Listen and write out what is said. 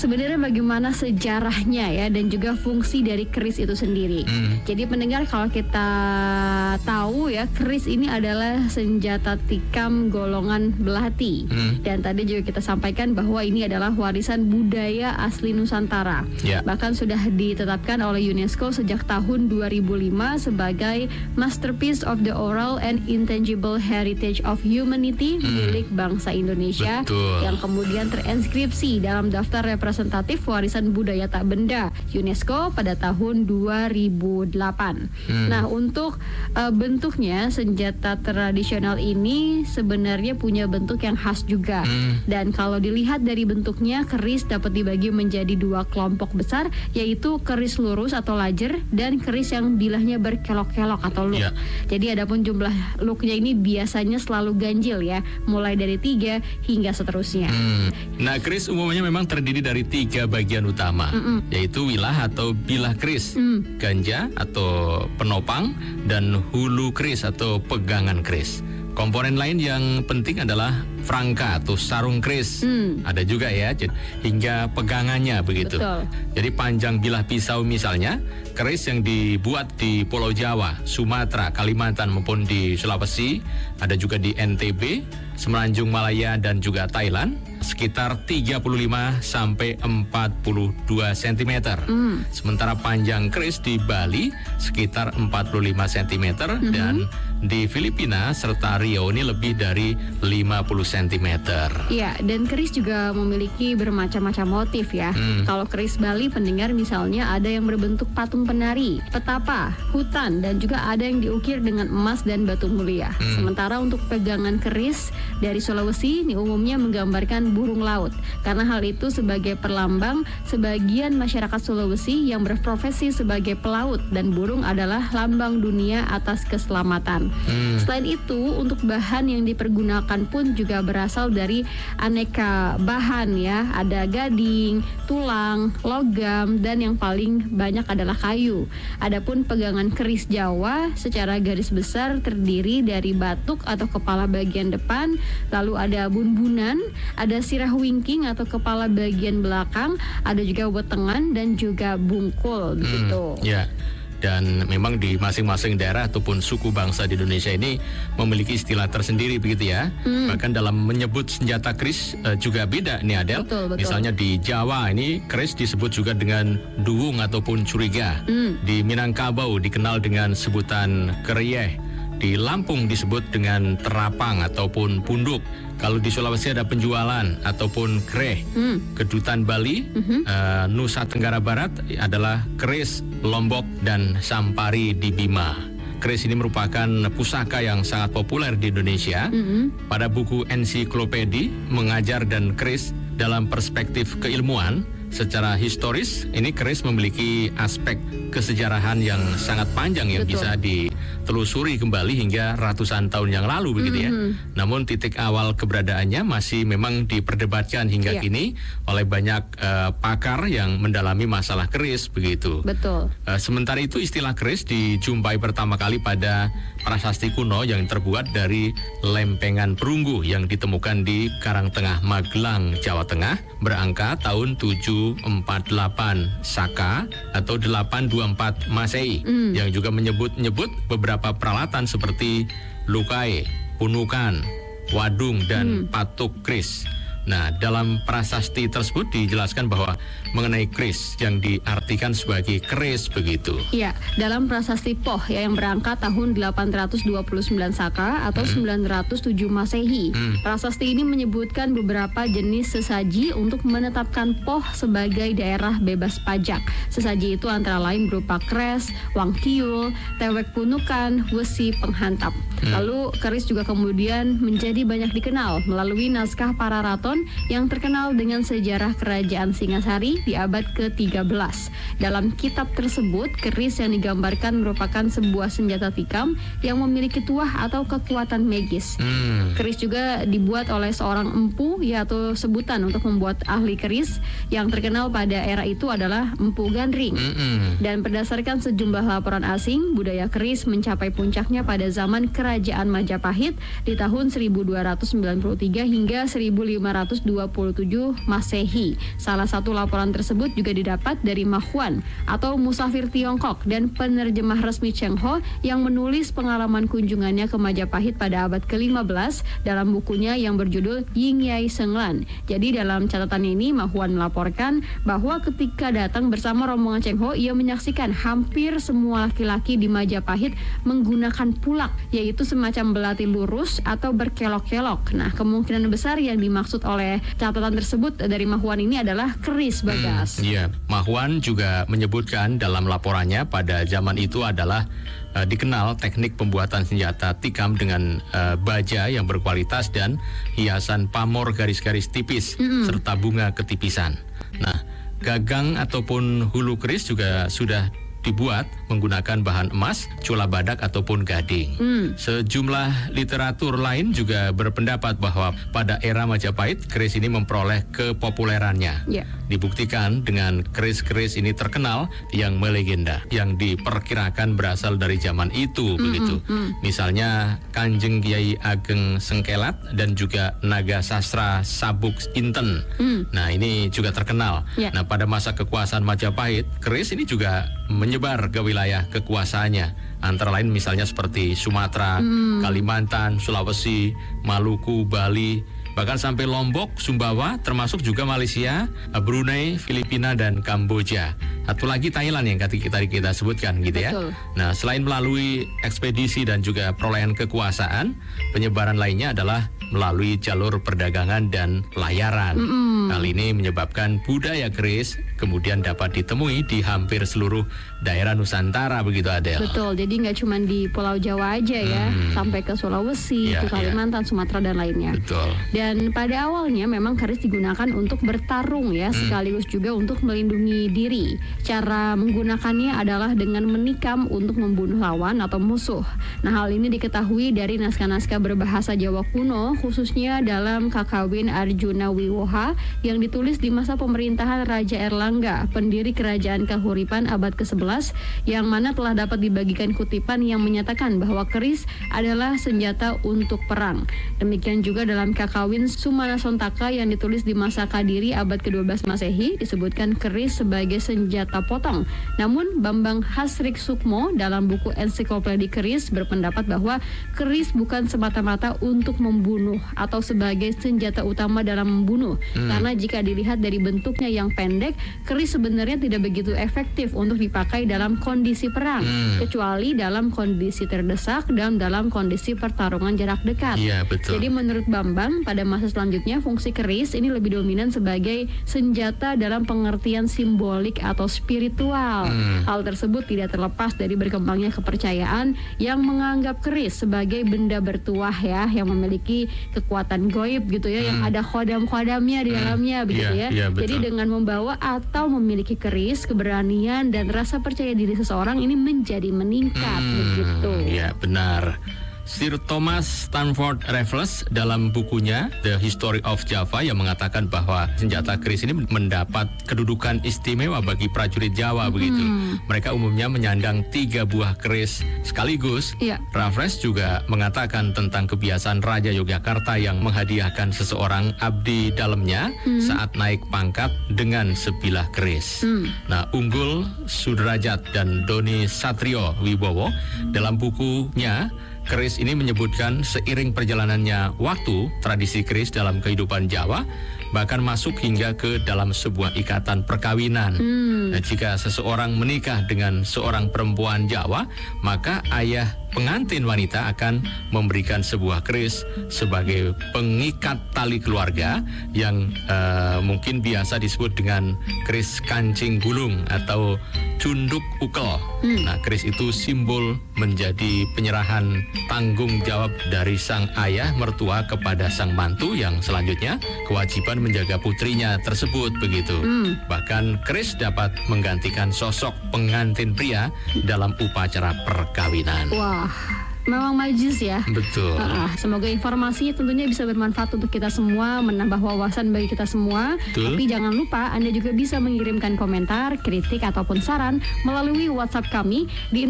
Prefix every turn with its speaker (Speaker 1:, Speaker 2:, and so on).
Speaker 1: sebenarnya bagaimana sejarahnya ya dan juga fungsi dari keris itu sendiri. Jadi pendengar, kalau kita tahu ya, keris ini adalah senjata tikam golongan belati. Dan tadi juga kita sampaikan bahwa ini adalah warisan budaya asli Nusantara. Bahkan sudah ditetapkan oleh UNESCO sejak tahun 2005 sebagai Masterpiece of the Oral and Intangible Heritage of Humanity milik bangsa Indonesia. Yang kemudian terinskripsi dalam daftar representatif warisan budaya tak benda UNESCO pada tahun 2008. Nah, untuk bentuknya senjata tradisional ini sebenarnya punya bentuk yang khas juga. Dan kalau dilihat dari bentuknya, keris dapat dibagi menjadi dua kelompok besar, yaitu keris lurus atau lajer dan keris yang bilahnya berkelok-kelok atau look. Jadi adapun jumlah looknya ini biasanya selalu ganjil ya, mulai dari 3 hingga seterusnya.
Speaker 2: Nah, keris umumnya memang terdiri dari 3 bagian utama, yaitu wilah atau bilah keris, ganja atau penopang, dan hulu keris atau pegangan keris. Komponen lain yang penting adalah frangka atau sarung keris. Ada juga ya, hingga pegangannya begitu. Jadi panjang bilah pisau misalnya, keris yang dibuat di Pulau Jawa, Sumatera, Kalimantan maupun di Sulawesi, ada juga di NTB, Semenanjung Malaya dan juga Thailand, sekitar 35 sampai 42 cm. Sementara panjang keris di Bali sekitar 45 cm dan di Filipina serta Riau ini lebih dari 50 cm.
Speaker 1: Iya, dan keris juga memiliki bermacam-macam motif ya. Kalau keris Bali, pendengar, misalnya ada yang berbentuk patung penari, petapa, hutan, dan juga ada yang diukir dengan emas dan batu mulia. Sementara untuk pegangan keris dari Sulawesi ini umumnya menggambarkan burung laut. Karena hal itu sebagai perlambang sebagian masyarakat Sulawesi yang berprofesi sebagai pelaut, dan burung adalah lambang dunia atas keselamatan. Selain itu, untuk bahan yang dipergunakan pun juga berasal dari aneka bahan ya. Ada gading, tulang, logam, dan yang paling banyak adalah kayu. Adapun pegangan keris Jawa secara garis besar terdiri dari batuk atau kepala bagian depan, lalu ada bunbunan, ada sirah wingking atau kepala bagian belakang, ada juga wetengan dan juga bungkul begitu.
Speaker 2: Dan memang di masing-masing daerah ataupun suku bangsa di Indonesia ini memiliki istilah tersendiri begitu ya. Bahkan dalam menyebut senjata keris juga beda nih Adel.
Speaker 1: Betul.
Speaker 2: Misalnya di Jawa ini keris disebut juga dengan duwung ataupun curiga. Di Minangkabau dikenal dengan sebutan keryeh. Di Lampung disebut dengan terapang ataupun punduk. Kalau di Sulawesi ada penjualan ataupun kreh. Kedutan Bali, Nusa Tenggara Barat adalah keris, lombok, dan sampari di Bima. Keris ini merupakan pusaka yang sangat populer di Indonesia. Pada buku ensiklopedi mengajar dan keris dalam perspektif keilmuan, secara historis ini keris memiliki aspek kesejarahan yang sangat panjang yang bisa ditelusuri kembali hingga ratusan tahun yang lalu begitu ya. Namun titik awal keberadaannya masih memang diperdebatkan hingga kini oleh banyak pakar yang mendalami masalah keris begitu. Sementara itu istilah keris dijumpai pertama kali pada prasasti kuno yang terbuat dari lempengan perunggu yang ditemukan di Karangtengah Magelang, Jawa Tengah berangka tahun 748 Saka atau 824 Masehi, yang juga menyebut beberapa peralatan seperti lukai, punukan, wadung, dan patuk keris. Nah, dalam prasasti tersebut dijelaskan bahwa mengenai keris yang diartikan sebagai keris begitu.
Speaker 1: Iya, dalam prasasti Poh ya, yang berangkat tahun 829 Saka atau 907 Masehi. Prasasti ini menyebutkan beberapa jenis sesaji untuk menetapkan Poh sebagai daerah bebas pajak. Sesaji itu antara lain berupa kres, wangkiul, tewek punukan, wesi penghantam. Lalu keris juga kemudian menjadi banyak dikenal melalui naskah Pararaton yang terkenal dengan sejarah kerajaan Singasari di abad ke-13. Dalam kitab tersebut, keris yang digambarkan merupakan sebuah senjata tikam yang memiliki tuah atau kekuatan magis. Keris juga dibuat oleh seorang empu, yaitu sebutan untuk membuat ahli keris yang terkenal pada era itu adalah Empu Gandring. Dan berdasarkan sejumlah laporan asing, budaya keris mencapai puncaknya pada zaman Kerajaan Majapahit di tahun 1293 hingga 1500 527 Masehi. Salah satu laporan tersebut juga didapat dari Ma Huan atau musafir Tiongkok dan penerjemah resmi Cheng Ho yang menulis pengalaman kunjungannya ke Majapahit pada abad ke-15 dalam bukunya yang berjudul Ying Yai Senglan. Jadi dalam catatan ini Ma Huan melaporkan bahwa ketika datang bersama rombongan Cheng Ho, ia menyaksikan hampir semua laki-laki di Majapahit menggunakan pulak, yaitu semacam belati lurus atau berkelok-kelok. Nah, kemungkinan besar yang dimaksud oleh catatan tersebut dari Ma Huan ini adalah keris, Bagas.
Speaker 2: Iya, Ma Huan juga menyebutkan dalam laporannya pada zaman itu adalah dikenal teknik pembuatan senjata tikam dengan baja yang berkualitas dan hiasan pamor garis-garis tipis serta bunga ketipisan. Nah, gagang ataupun hulu keris juga sudah dibuat menggunakan bahan emas, cula badak ataupun gading. Sejumlah literatur lain juga berpendapat bahwa pada era Majapahit keris ini memperoleh kepopulerannya. Dibuktikan dengan keris-keris ini terkenal yang melegenda, yang diperkirakan berasal dari zaman itu begitu. Misalnya Kanjeng Kiai Ageng Sengkelat dan juga Naga Sastra Sabuk Inten. Nah, ini juga terkenal. Nah, pada masa kekuasaan Majapahit, keris ini juga menyebar ke wilayah kekuasaannya, antara lain misalnya seperti Sumatera, Kalimantan, Sulawesi, Maluku, Bali, bahkan sampai Lombok, Sumbawa, termasuk juga Malaysia, Brunei, Filipina, dan Kamboja. Satu lagi Thailand yang tadi kita sebutkan gitu ya. Nah, selain melalui ekspedisi dan juga perolehan kekuasaan, penyebaran lainnya adalah melalui jalur perdagangan dan pelayaran. Hal ini menyebabkan budaya keris kemudian dapat ditemui di hampir seluruh daerah Nusantara, begitu Adel.
Speaker 1: Betul, jadi nggak cuma di Pulau Jawa aja ya, sampai ke Sulawesi, ke Kalimantan, Sumatera, dan lainnya.
Speaker 2: Betul.
Speaker 1: Dan pada awalnya memang keris digunakan untuk bertarung ya, sekaligus juga untuk melindungi diri. Cara menggunakannya adalah dengan menikam untuk membunuh lawan atau musuh. Nah, hal ini diketahui dari naskah-naskah berbahasa Jawa kuno, khususnya dalam Kakawin Arjuna Wiwoha yang ditulis di masa pemerintahan Raja Erlangga, pendiri kerajaan Kahuripan abad ke-11, yang mana telah dapat dibagikan kutipan yang menyatakan bahwa keris adalah senjata untuk perang. Demikian juga dalam Kakawin Sumana Sontaka yang ditulis di masa Kadiri abad ke-12 Masehi disebutkan keris sebagai senjata potong. Namun Bambang Hasrik Sukmo dalam buku Ensiklopedi Keris berpendapat bahwa keris bukan semata-mata untuk membunuh atau sebagai senjata utama dalam membunuh. Karena jika dilihat dari bentuknya yang pendek, keris sebenarnya tidak begitu efektif untuk dipakai dalam kondisi perang, kecuali dalam kondisi terdesak dan dalam kondisi pertarungan jarak dekat.
Speaker 2: Iya, betul.
Speaker 1: Jadi menurut Bambang, pada masa selanjutnya fungsi keris ini lebih dominan sebagai senjata dalam pengertian simbolik atau spiritual. Hal tersebut tidak terlepas dari berkembangnya kepercayaan yang menganggap keris sebagai benda bertuah ya, yang memiliki kekuatan goib gitu ya, yang ada khodam-khodamnya di dalamnya begitu ya. Jadi dengan membawa atau memiliki keris, keberanian dan rasa percaya diri seseorang ini menjadi meningkat begitu.
Speaker 2: Ya, benar. Sir Thomas Stamford Raffles dalam bukunya The History of Java yang mengatakan bahwa senjata keris ini mendapat kedudukan istimewa bagi prajurit Jawa begitu. Mereka umumnya menyandang 3 buah keris sekaligus. Raffles juga mengatakan tentang kebiasaan Raja Yogyakarta yang menghadiahkan seseorang abdi dalamnya saat naik pangkat dengan sebilah keris. Nah, Unggul Sudrajat dan Doni Satrio Wibowo dalam bukunya keris ini menyebutkan seiring perjalanannya waktu, tradisi keris dalam kehidupan Jawa bahkan masuk hingga ke dalam sebuah ikatan perkawinan. Nah, jika seseorang menikah dengan seorang perempuan Jawa, maka ayah pengantin wanita akan memberikan sebuah keris sebagai pengikat tali keluarga yang mungkin biasa disebut dengan keris kancing gulung atau cunduk ukel. Nah, keris itu simbol menjadi penyerahan tanggung jawab dari sang ayah mertua kepada sang mantu yang selanjutnya kewajiban menjaga putrinya tersebut begitu. Bahkan keris dapat menggantikan sosok pengantin pria dalam upacara perkawinan.
Speaker 1: Wah, memang majus ya.
Speaker 2: Betul.
Speaker 1: Semoga informasinya tentunya bisa bermanfaat untuk kita semua, menambah wawasan bagi kita semua.
Speaker 2: Betul.
Speaker 1: Tapi jangan lupa Anda juga bisa mengirimkan komentar, kritik ataupun saran melalui WhatsApp kami di